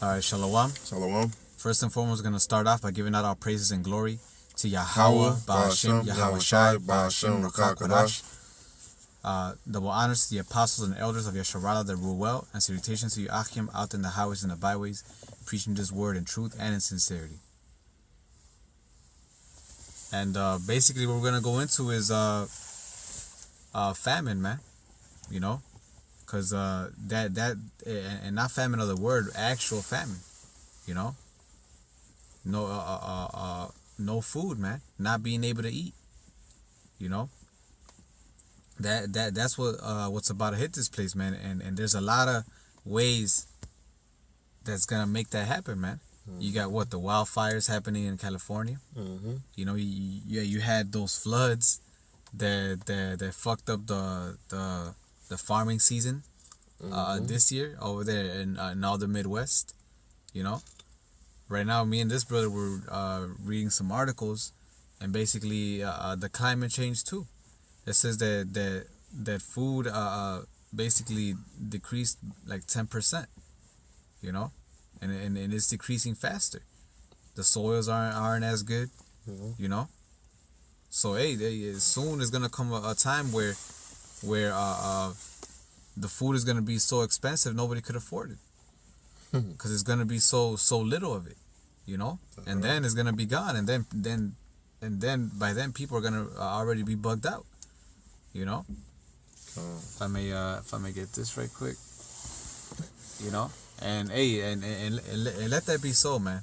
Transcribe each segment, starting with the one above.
All right, Shalom. Shalom. First and foremost, we're going to start off by giving out our praises and glory to Yahweh, Ba'ashem, Yahweh Shai, Ba'ashem, Rakah Kodash. Double honors to the apostles and elders of Yesharala that rule well, and salutations to you, Achim, out in the highways and the byways, preaching this word in truth and in sincerity. And basically, what we're going to go into is famine, man. You know? Because that and not famine of the word, actual famine, you know, no food, man, not being able to eat, you know, that's what's about to hit this place, man, and there's a lot of ways that's gonna make that happen, man. Mm-hmm. You got the wildfires happening in California. Mm-hmm. You know, you had those floods that fucked up the farming season this year over there in all the Midwest. You know, right now me and this brother were reading some articles, and basically the climate change too. It says that food basically decreased like 10%. You know, and it's decreasing faster. The soils aren't as good. Mm-hmm. You know, so soon is gonna come a time where the food is gonna be so expensive nobody could afford it, because it's gonna be so little of it, you know. And then it's gonna be gone, and then by then people are gonna already be bugged out, you know. If I may get this right quick, you know, and let that be so, man,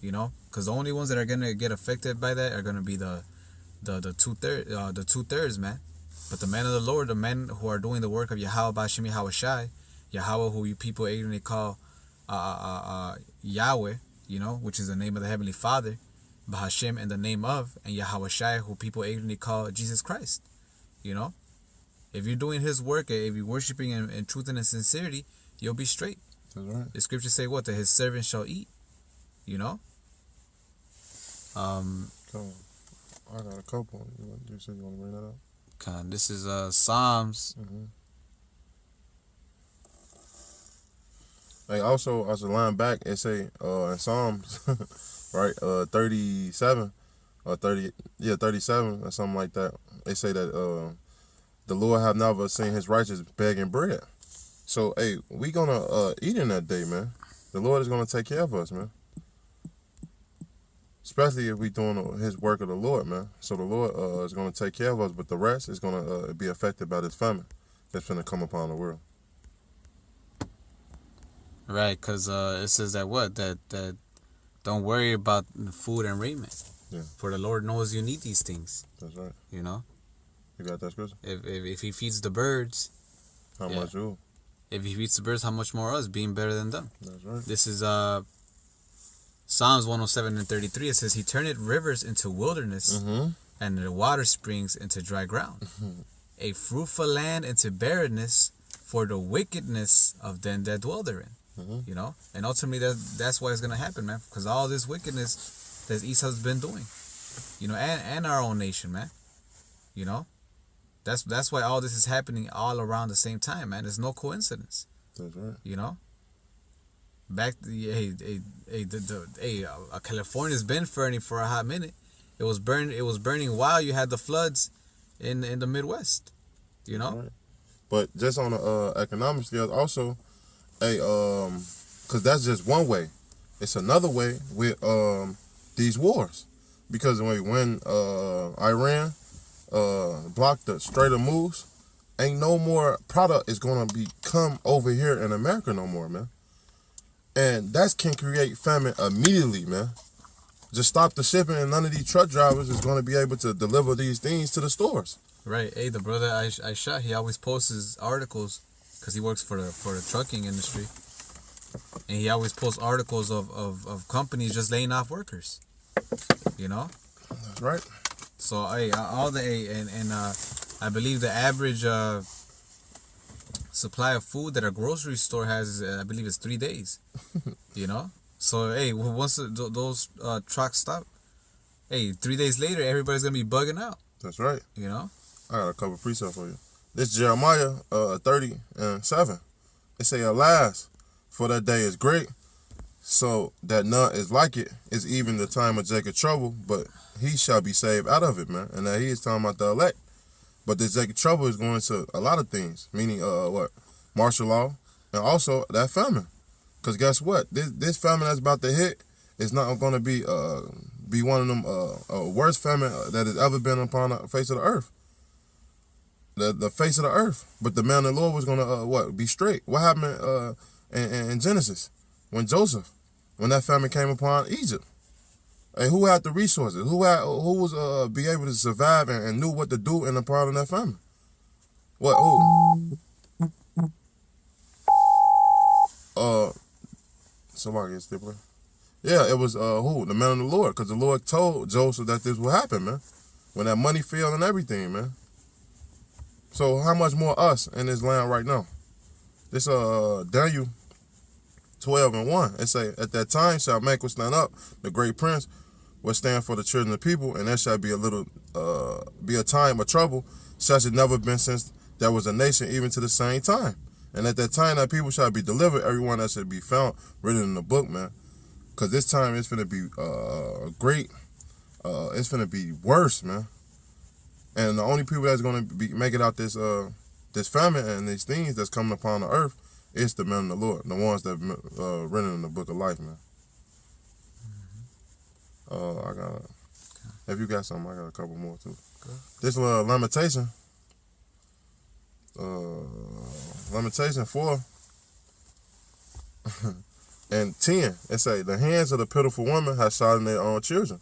you know, because the only ones that are gonna get affected by that are gonna be the 2/3, man. But the men of the Lord, the men who are doing the work of Yahweh, Ba'ashem, Yahweh Shai, Yahweh, who you people ignorantly call Yahweh, you know, which is the name of the Heavenly Father, Ba'ashem, and the name of, and Yahweh Shai, who people ignorantly call Jesus Christ, you know. If you're doing His work, if you're worshiping in truth and in sincerity, you'll be straight. That's right. The scriptures say what? That His servants shall eat, you know. I got a couple. You said you want to bring that up? This is Psalms. Mm-hmm. Hey, also, as a line back, it say in Psalms, right, 37 or 37 or something like that. They say that the Lord have never seen His righteous begging bread. So, hey, we gonna eat in that day, man. The Lord is gonna take care of us, man. Especially if we doing His work of the Lord, man. So the Lord is going to take care of us, but the rest is going to be affected by this famine that's going to come upon the world. Right, because it says that don't worry about food and raiment. Yeah. For the Lord knows you need these things. That's right. You know? You got that scripture? If He feeds the birds, how much you? If He feeds the birds, how much more us, being better than them? That's right. This is Psalms 107 and 33, it says, He turneth rivers into wilderness, mm-hmm. and the water springs into dry ground. Mm-hmm. A fruitful land into barrenness for the wickedness of them that dwell therein. Mm-hmm. You know? And ultimately, that's why it's going to happen, man. Because all this wickedness that Esau's been doing. You know, and our own nation, man. You know? That's why all this is happening all around the same time, man. There's no coincidence. That's right. You know? California's been burning for a hot minute. It was burning while you had the floods in the Midwest. You know. Right. But just on the economic scale, also, because that's just one way. It's another way with these wars, because when Iran blocked the Strait of Hormuz, ain't no more product is gonna come over here in America no more, man. And that can create famine immediately, man. Just stop the shipping, and none of these truck drivers is going to be able to deliver these things to the stores. Right. Hey, the brother I shot, he always posts his articles because he works for the trucking industry, and he always posts articles of companies just laying off workers. You know. That's right. So I believe the average supply of food that a grocery store has, I believe, is 3 days. You know, so once those trucks stop, 3 days later everybody's gonna be bugging out. That's right. You know, I got a couple precepts for you. This Jeremiah 30 and 7. It say, "Alas, for that day is great, so that none is like it is even the time of Jacob's trouble, but he shall be saved out of it, man. And that he is talking about the elect. But this Jacob trouble is going to a lot of things, meaning what? Martial law, and also that famine. Because guess what? This famine that's about to hit is not going to be one of them worst famine that has ever been upon the face of the earth. The face of the earth. But the man of the Lord was going to be straight. What happened in Genesis when that famine came upon Egypt? And who had the resources? Who was be able to survive and knew what to do in the part of that famine? What? Who? Somebody gets stipulated. Yeah, it was who? The man of the Lord, because the Lord told Joseph that this would happen, man. When that money failed and everything, man. So how much more us in this land right now? This Daniel 12:1. It say, at that time shall Michael stand up, the great prince will stand for the children of the people, and there shall be a time of trouble, such as never been since there was a nation, even to the same time. And at that time that people shall be delivered, everyone that should be found written in the book, man. Because this time it's going to be great. It's going to be worse, man. And the only people that's going to make it out this famine and these things that's coming upon the earth is the men of the Lord, the ones that written in the book of life, man. If you got something, I got a couple more too. Okay. This Lamentation 4 and 10. It say, the hands of the pitiful woman have shot in their own children.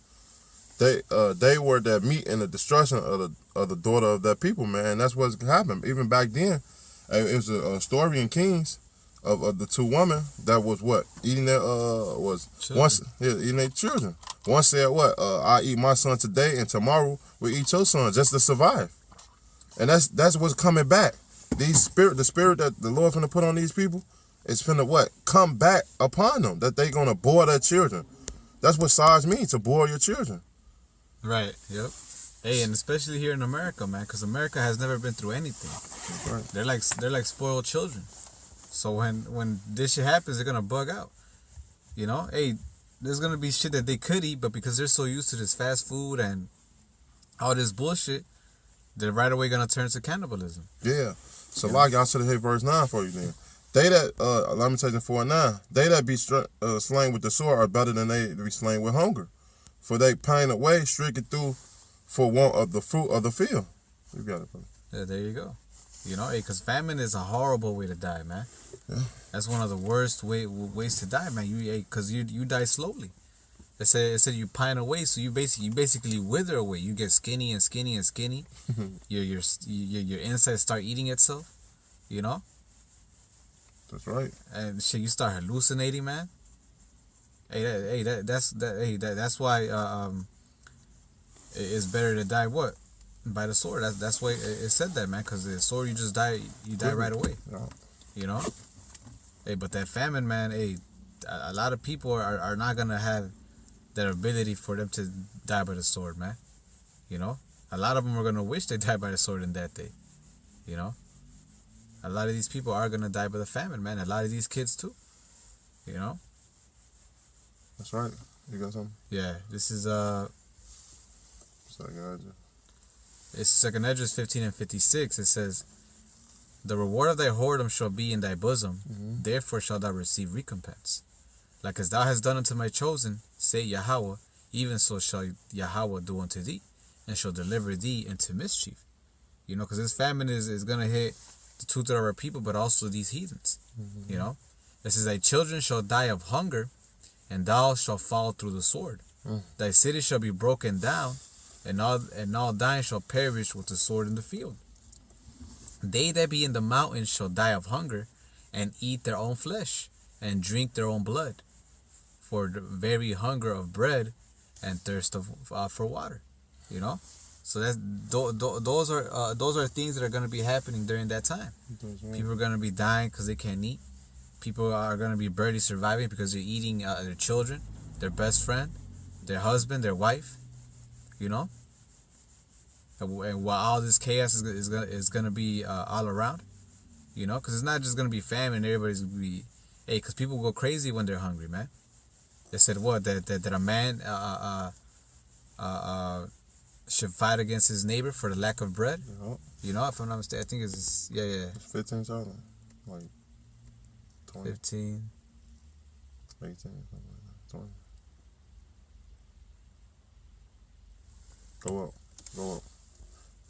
They were that meat in the destruction of the daughter of that people, man. And that's what's happened. Even back then, it was a story in Kings of the two women that was eating their eating their children. One said I eat my son today, and tomorrow we eat your son just to survive. And that's what's coming back. The spirit that the Lord finna put on these people is finna come back upon them, that they gonna bore their children. That's what SARS means, to bore your children. Right. Yep. Hey, and especially here in America, man, because America has never been through anything. Right. They're like spoiled children. So when this shit happens, they're gonna bug out. You know, hey, there's gonna be shit that they could eat, but because they're so used to this fast food and all this bullshit, they're right away gonna turn to cannibalism. Yeah. So like y'all should have hit verse 9 for you then. They that Lamentation 4:9, they that be slain with the sword are better than they that be slain with hunger. For they pine away, stricken through for want of the fruit of the field. You got it, brother. Yeah, there you go. You know, because famine is a horrible way to die, man. Yeah. That's one of the worst ways to die, man. Because you die slowly. It said you pine away, so you basically wither away. You get skinny and skinny and skinny. your insides start eating itself. You know. That's right. And shit, you start hallucinating, man. That's why it's better to die by the sword. That's why it said that, man. Because the sword, you die right away. Yeah. You know. Hey, but that famine, man. Hey, a lot of people are not gonna have that ability for them to die by the sword, man. You know, a lot of them are gonna wish they died by the sword in that day. You know, a lot of these people are gonna die by the famine, man. A lot of these kids too. You know. That's right. You got something? Yeah, this is it's 2 Esdras 15 and 56. It says, the reward of thy whoredom shall be in thy bosom, therefore shalt thou receive recompense. Like as thou hast done unto my chosen, say Yahweh, even so shall Yahweh do unto thee, and shall deliver thee into mischief. You know, because this famine is going to hit the two-thirds of our people, but also these heathens. You know, it says, thy children shall die of hunger, and thou shalt fall through the sword. Thy city shall be broken down, and all thine shall perish with the sword in the field. They that be in the mountains shall die of hunger, and eat their own flesh, and drink their own blood, for the very hunger of bread, and thirst for water. You know, so those are things that are going to be happening during that time. People are going to be dying because they can't eat. People are going to be barely surviving because they're eating their children, their best friend, their husband, their wife. You know, and while all this chaos is gonna be all around, you know, because it's not just gonna be famine. Everybody's gonna be, because people go crazy when they're hungry, man. It said what that a man should fight against his neighbor for the lack of bread. Yep. You know, if I'm not mistaken, I think it's yeah. It's 15,000, like 20, 15. 18, something like that. 20. Go up.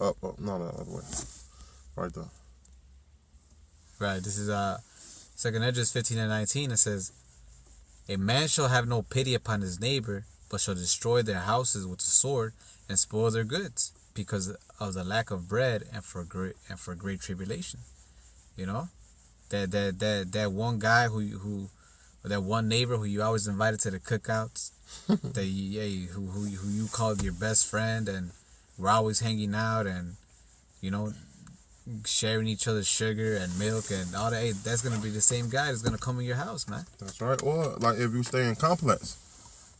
Up. No, other way. Right there. Right. This is Second Esdras 15 and 19. It says, "A man shall have no pity upon his neighbor, but shall destroy their houses with the sword and spoil their goods, because of the lack of bread and for great tribulation." You know, that one guy who that one neighbor who you always invited to the cookouts, that who you called your best friend, and we're always hanging out and sharing each other's sugar and milk and all that. Hey, that's gonna be the same guy that's gonna come in your house, man. That's right. Or like if you stay in complex,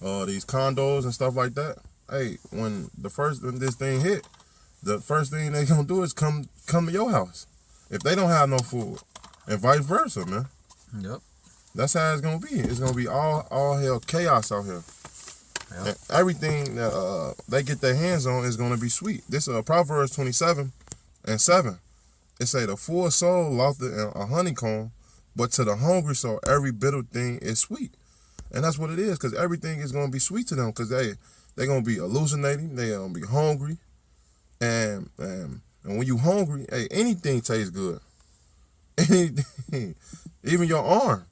these condos and stuff like that. Hey, when this thing hit, the first thing they gonna do is come to your house if they don't have no food, and vice versa, man. Yep. That's how it's gonna be. It's gonna be all hell chaos out here. Yep. And everything that they get their hands on is gonna be sweet. This Proverbs 27:7. It say the full soul lotheth a honeycomb, but to the hungry soul every bitter thing is sweet. And that's what it is, because everything is gonna be sweet to them, because they're gonna be hallucinating. They're gonna be hungry, and when you hungry, hey, anything tastes good. Anything, even your arm.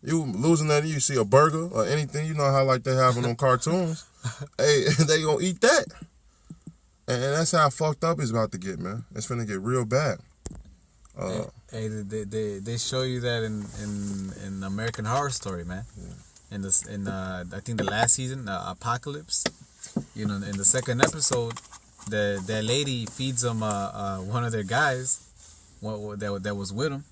You losing that, you see a burger or anything, you know how like they have it on cartoons. Hey, they gonna eat that, and that's how fucked up it's about to get, man. It's finna get real bad. Hey, they show you that in American Horror Story, man. Yeah. In I think the last season, Apocalypse. You know, in the second episode, that lady feeds them one of their guys, that was with them,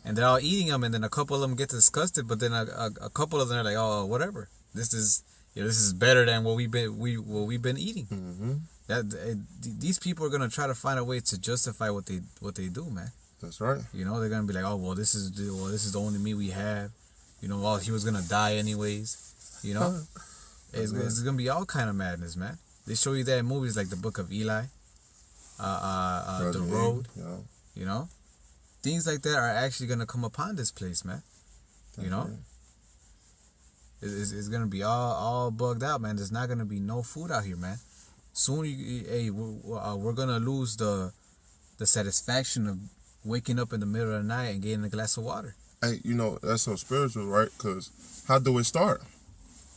and they're all eating them, and then a couple of them get disgusted, but then a couple of them are like, oh, whatever, this is better than what we've been eating. Mm-hmm. These people are gonna try to find a way to justify what they do, man. That's right. You know, they're gonna be like, oh, well, this is the only meat we have. You know, well, he was gonna die anyways. You know, it's gonna be all kind of madness, man. They show you that in movies like The Book of Eli, The Road. Yeah. You know, things like that are actually gonna come upon this place, man. That's you know, right. It's gonna be all bugged out, man. There's not gonna be no food out here, man. Soon, we're gonna lose the satisfaction of waking up in the middle of the night and getting a glass of water. Hey, you know, that's so spiritual, right? Because how do it start?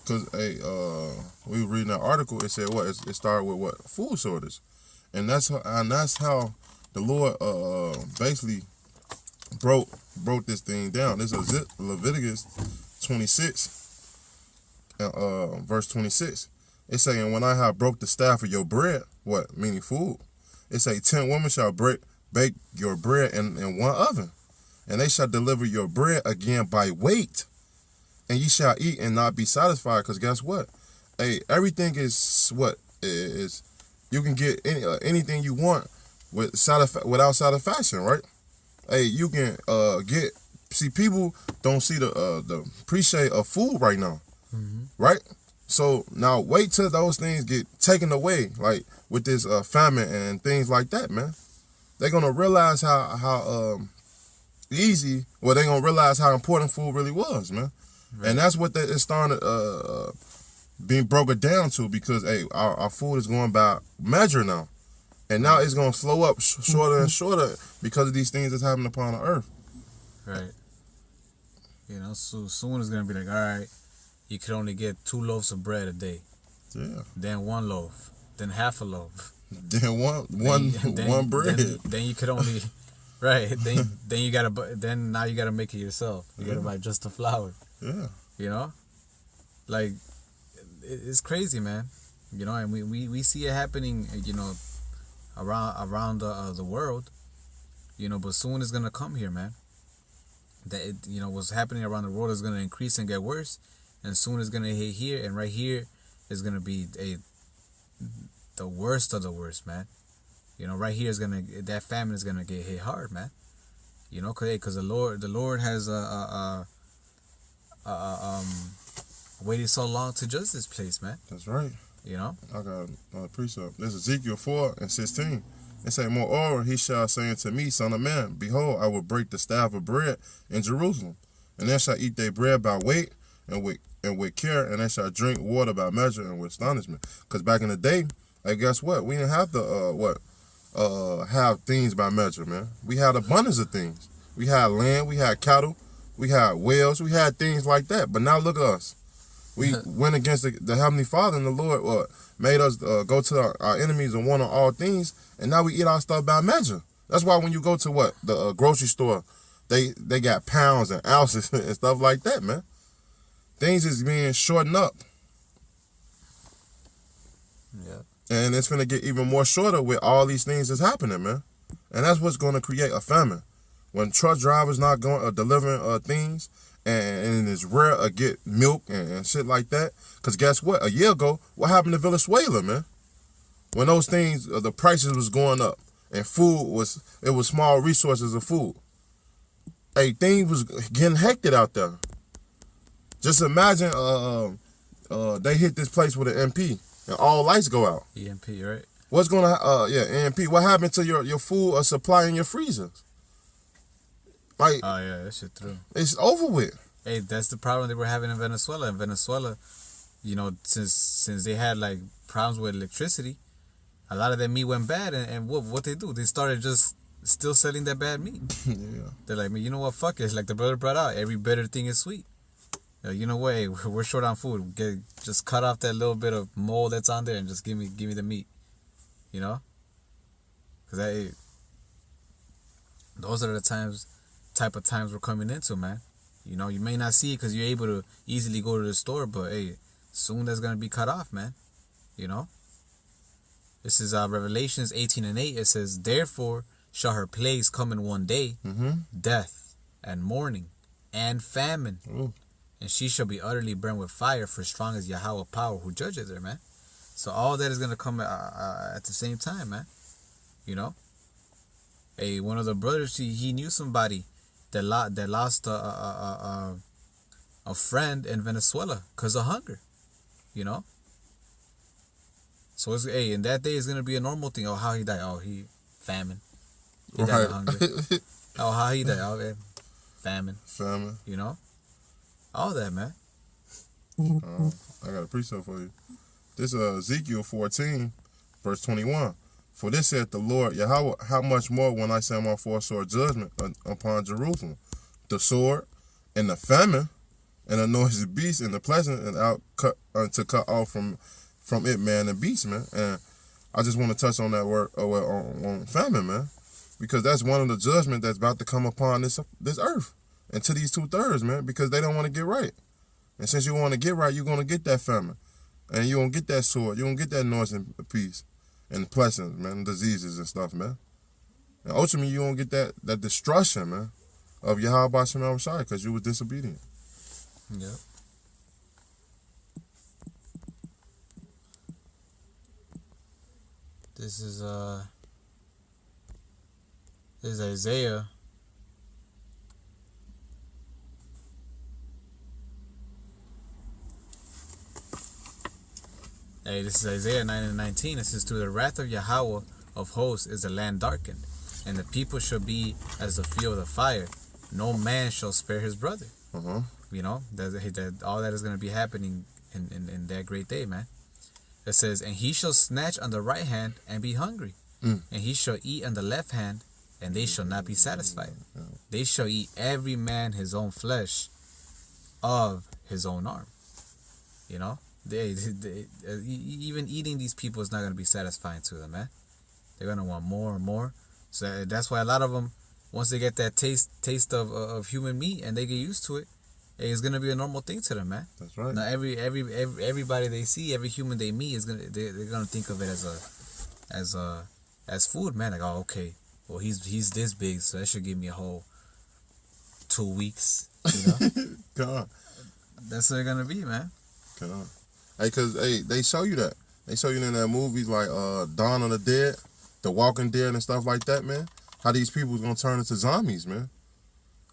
Because we were reading an article. It said what? It started with what? Food shortage, and that's how the Lord basically broke this thing down. This is Leviticus 26, verse 26. It's saying, when I have broke the staff of your bread, what? Meaning food. It say 10 women shall bake your bread in one oven, and they shall deliver your bread again by weight, and ye shall eat and not be satisfied. Because guess what? Hey, everything is what is. You can get anything you want without satisfaction, right? Hey, you can see, people don't see the appreciate of food right now, right? So now wait till those things get taken away, like with this famine and things like that, man. They're gonna realize how easy. Well, they're gonna realize how important food really was, man. Right. And that's what it's starting being broken down to, because hey, our food is going by measure now, and now it's gonna slow up shorter and shorter because of these things that's happening upon the earth. Right. You know, so soon it's gonna be like, all right, you could only get 2 loaves of bread a day. Yeah. Then 1 loaf. Then half a loaf. Then one bread. Then you could only, right? Then you gotta. Then now you gotta make it yourself. You gotta buy just the flour. Yeah. You know, like it's crazy, man. You know, and we see it happening. You know, around the world. You know, but soon it's gonna come here, man. That what's happening around the world is gonna increase and get worse. And soon it's gonna hit here, and right here is gonna be the worst of the worst, man. You know, right here is that famine is gonna get hit hard, man. You know, cause the Lord has waited so long to judge this place, man. That's right. You know? I got a precept. This is Ezekiel 4:16. It say, moreover, he shall say unto me, Son of man, behold, I will break the staff of bread in Jerusalem, and they shall eat their bread by weight and with care, and they shall drink water by measure and with astonishment. Because back in the day, hey, guess what? We didn't have to have things by measure, man. We had abundance of things. We had land, we had cattle, we had wells, we had things like that. But now look at us. We went against the Heavenly Father, and the Lord made us go to our enemies and want on all things, and now we eat our stuff by measure. That's why when you go to the grocery store, they got pounds and ounces and stuff like that, man. Things is being shortened up. Yeah. And it's gonna get even more shorter with all these things that's happening, man. And that's what's gonna create a famine. When truck drivers not going delivering things, and it's rare to get milk and shit like that. Cause guess what? A year ago, what happened to Venezuela, man? When those things, the prices was going up, and food was small resources of food. Hey, things was getting hectic out there. Just imagine they hit this place with an MP and all lights go out. EMP, right? What's gonna EMP? What happened to your food supply in your freezers? Like, oh yeah, that shit through. It's over with. Hey, that's the problem they were having in Venezuela. In Venezuela, you know, since they had like problems with electricity, a lot of that meat went bad, and what they do? They started just still selling that bad meat. Yeah. They're like, you know what? Fuck it. It's like the brother brought out. Every bitter thing is sweet. You know what? Hey, we're short on food. Just cut off that little bit of mold that's on there and just give me the meat. You know? Because those are the type of times we're coming into, man. You know, you may not see it because you're able to easily go to the store, but hey, soon that's going to be cut off, man. You know? This is Revelations 18:8. It says, therefore shall her plagues come in one day, death and mourning and famine. Ooh. And she shall be utterly burned with fire, for strong is Yahweh power who judges her, man. So all that is going to come at the same time, man. You know? Hey, one of the brothers, he knew somebody that lost a friend in Venezuela because of hunger. You know? So, in that day, it's going to be a normal thing. Oh, how he died? Oh, he died of hunger. Oh, how he died? Oh, okay. Famine. You know? All that, man. I got a precept for you. This is Ezekiel 14, verse 21. For this saith the Lord Yahweh, how much more when I send my four-sword judgment upon Jerusalem, the sword and the famine and the noisy beast and the pleasant and to cut off from it man and beast, man. And I just want to touch on that word on famine, man, because that's one of the judgment that's about to come upon this earth. And to these 2/3, man, because they don't want to get right. And since you want to get right, you're going to get that famine. And you're going to get that sword. You're going to get that noise and peace. And blessings, man, diseases and stuff, man. And ultimately, you're going to get that destruction, man, of Yahweh Shem Shai because you was disobedient. Yep. This is Isaiah. Hey, this is Isaiah 9:19. It says, to the wrath of Yahweh of hosts is the land darkened, and the people shall be as the fuel of the fire. No man shall spare his brother. You know, that all that is going to be happening in that great day, man. It says, and he shall snatch on the right hand and be hungry, and he shall eat on the left hand, and they shall not be satisfied. They shall eat every man his own flesh of his own arm. You know? Even eating these people is not going to be satisfying to them, man. They're going to want more and more. So that's why a lot of them, once they get that taste of human meat and they get used to it, it's going to be a normal thing to them, man. That's right. Now everybody they see, every human they meet they're going to think of it as food, man. Like, oh, okay, well he's this big, so that should give me a whole 2 weeks, you know. God. That's what they're going to be, man. God. Hey, cause they show you that. They show you in that movies like Dawn of the Dead, The Walking Dead, and stuff like that, man. How these people's gonna turn into zombies, man.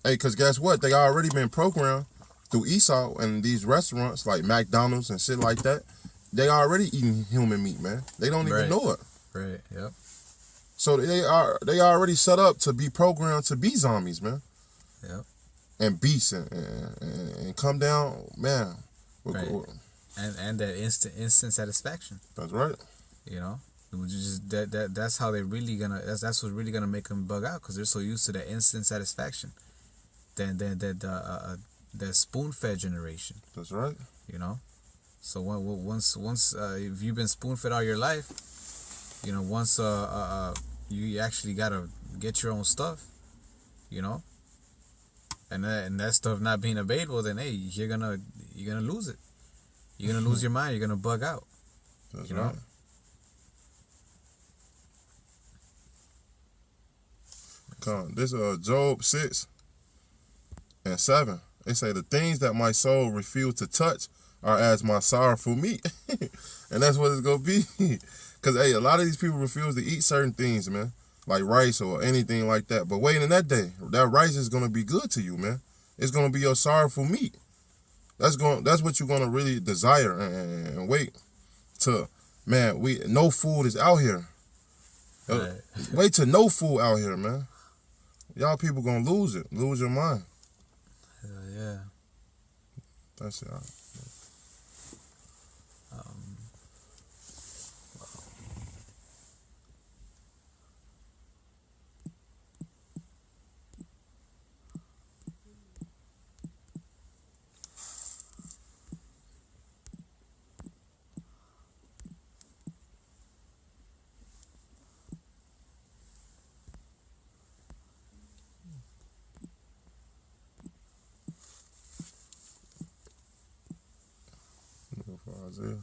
Hey, cause guess what? They already been programmed through Esau and these restaurants like McDonald's and shit like that, they already eating human meat, man. They don't even know it. Right. Yep. So they already set up to be programmed to be zombies, man. Yep. And beasts and come down, man. Right. And that instant satisfaction. That's right. You know, that's how they really gonna. That's what's really gonna make them bug out, because they're so used to that instant satisfaction. Then the spoon-fed generation. That's right. You know, so once if you've been spoon-fed all your life, you know, once you actually gotta get your own stuff, you know, and that stuff not being available, then hey, you're gonna lose it. You're gonna lose your mind. You're gonna bug out. That's you right. know? Come, this Job 6:7. They say the things that my soul refused to touch are as my sorrowful meat, and that's what it's gonna be. Cause hey, a lot of these people refuse to eat certain things, man, like rice or anything like that. But wait in that day, that rice is gonna be good to you, man. It's gonna be your sorrowful meat. That's what you're gonna really desire and wait to, man. No food is out here. Right. Wait till no food out here, man. Y'all people gonna lose your mind. Hell yeah. That's it. Isaiah.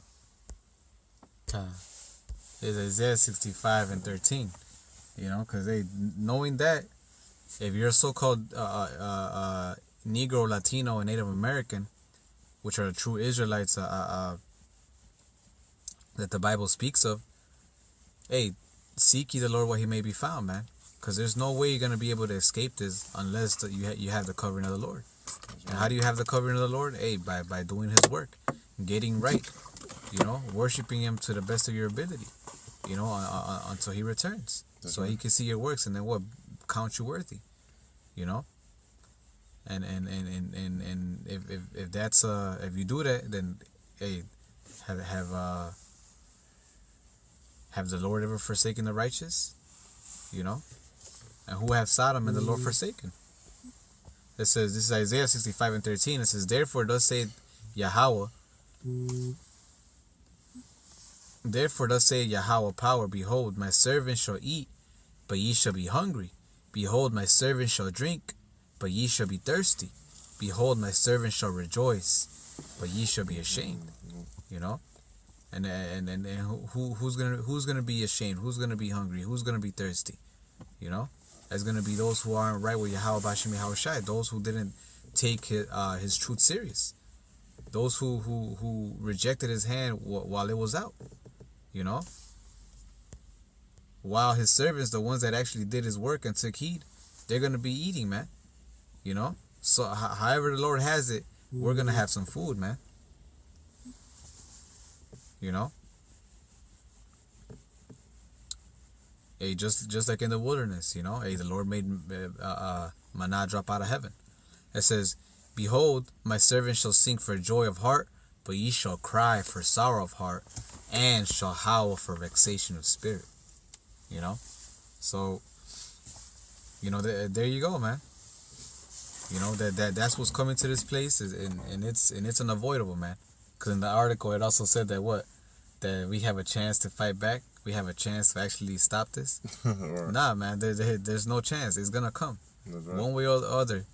It's Isaiah 65:13. You know, because knowing that if you're a so-called Negro, Latino, and Native American, which are the true Israelites that the Bible speaks of, hey, seek ye the Lord while he may be found, man. Because there's no way you're gonna be able to escape this unless you have the covering of the Lord. And how do you have the covering of the Lord? Hey, by doing his work, getting right, you know, worshiping him to the best of your ability, you know, until he returns. That's so right. He can see your works and then count you worthy, you know. And if that's if you do that, then hey, have the Lord ever forsaken the righteous, you know? And who have Sodom and the Lord forsaken? It says, this is Isaiah 65:13. It says, therefore thus saith Yahweh, power, behold, my servant shall eat, but ye shall be hungry. Behold, my servant shall drink, but ye shall be thirsty. Behold, my servant shall rejoice, but ye shall be ashamed. You know? And who's gonna be ashamed? Who's gonna be hungry? Who's gonna be thirsty? You know? That's gonna be those who aren't right with Yahweh Bashim Yahushai, those who didn't take his truth serious. Those who rejected his hand while it was out, you know. While his servants, the ones that actually did his work and took heed, they're gonna be eating, man. You know. So however the Lord has it, we're gonna have some food, man. You know. Hey, just like in the wilderness, you know. Hey, the Lord made manna drop out of heaven. It says, behold, my servant shall sing for joy of heart, but ye shall cry for sorrow of heart, and shall howl for vexation of spirit. You know? So, you know, there you go, man. You know, that's what's coming to this place, and it's unavoidable, man. Because in the article, it also said that that we have a chance to fight back. We have a chance to actually stop this. Right. Nah, man, there's no chance. It's gonna come. That's right. One way or the other.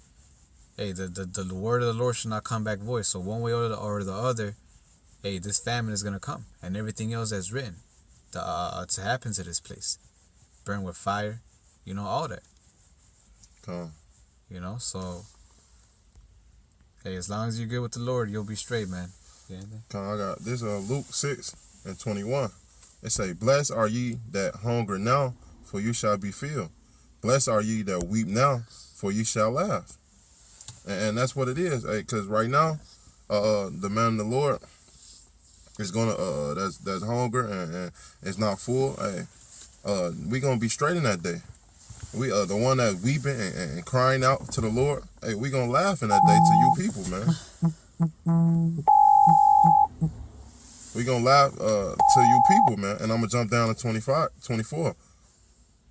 Hey, the word of the Lord should not come back void. So one way or the other, hey, this famine is gonna come, and everything else that's written to happen to this place, burn with fire, you know, all that. Come. You know, so hey, as long as you're good with the Lord, you'll be straight, man. You got anything? Come, I got this. Luke 6:21. It say, blessed are ye that hunger now, for you shall be filled. Blessed are ye that weep now, for you shall laugh. And that's what it is. Because right now, the man of the Lord is gonna that's hunger and it's not full. Hey, we gonna be straight in that day. We the one that's weeping and crying out to the Lord. Hey, we gonna laugh in that day to you people, man. We gonna laugh to you people, man. And I'm gonna jump down to 24.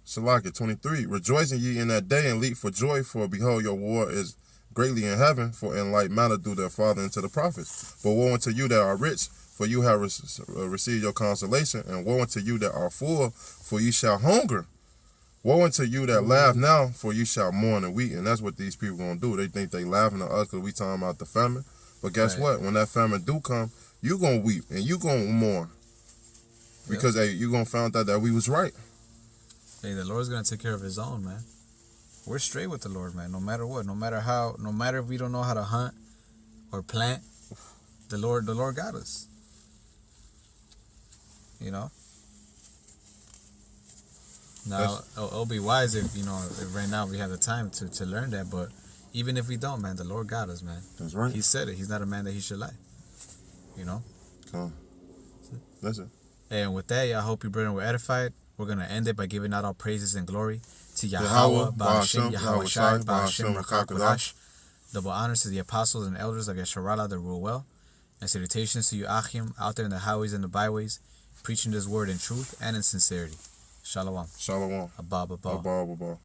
Salaki 23. Rejoicing ye in that day and leap for joy, for behold, your war is greatly in heaven, for in like manner do their father unto the prophets. But woe unto you that are rich, for you have received your consolation, and woe unto you that are full, for you shall hunger. Woe unto you that laugh now, for you shall mourn and weep. And that's what these people gonna do. They think they laughing at us because we talking about the famine. But guess what? When that famine do come, you gonna weep and you gonna mourn. Because hey, you gonna find out that we was right. Hey, the Lord's gonna take care of his own, man. We're straight with the Lord, man. No matter what, no matter if we don't know how to hunt or plant, the Lord got us. You know. Now it'll be wise if if right now we have the time to learn that. But even if we don't, man, the Lord got us, man. That's right. He said it. He's not a man that he should lie. You know. That's it. And with that, I hope you brethren were edified. We're gonna end it by giving out all praises and glory to Yahweh, Ba'ashem, Yahweh Shai, Ba'ashem, Rakakadash. Double honors to the apostles and elders of Yesharala that rule well. And salutations to you, Achim, out there in the highways and the byways, preaching this word in truth and in sincerity. Shalom. Shalom. Abba. Abba.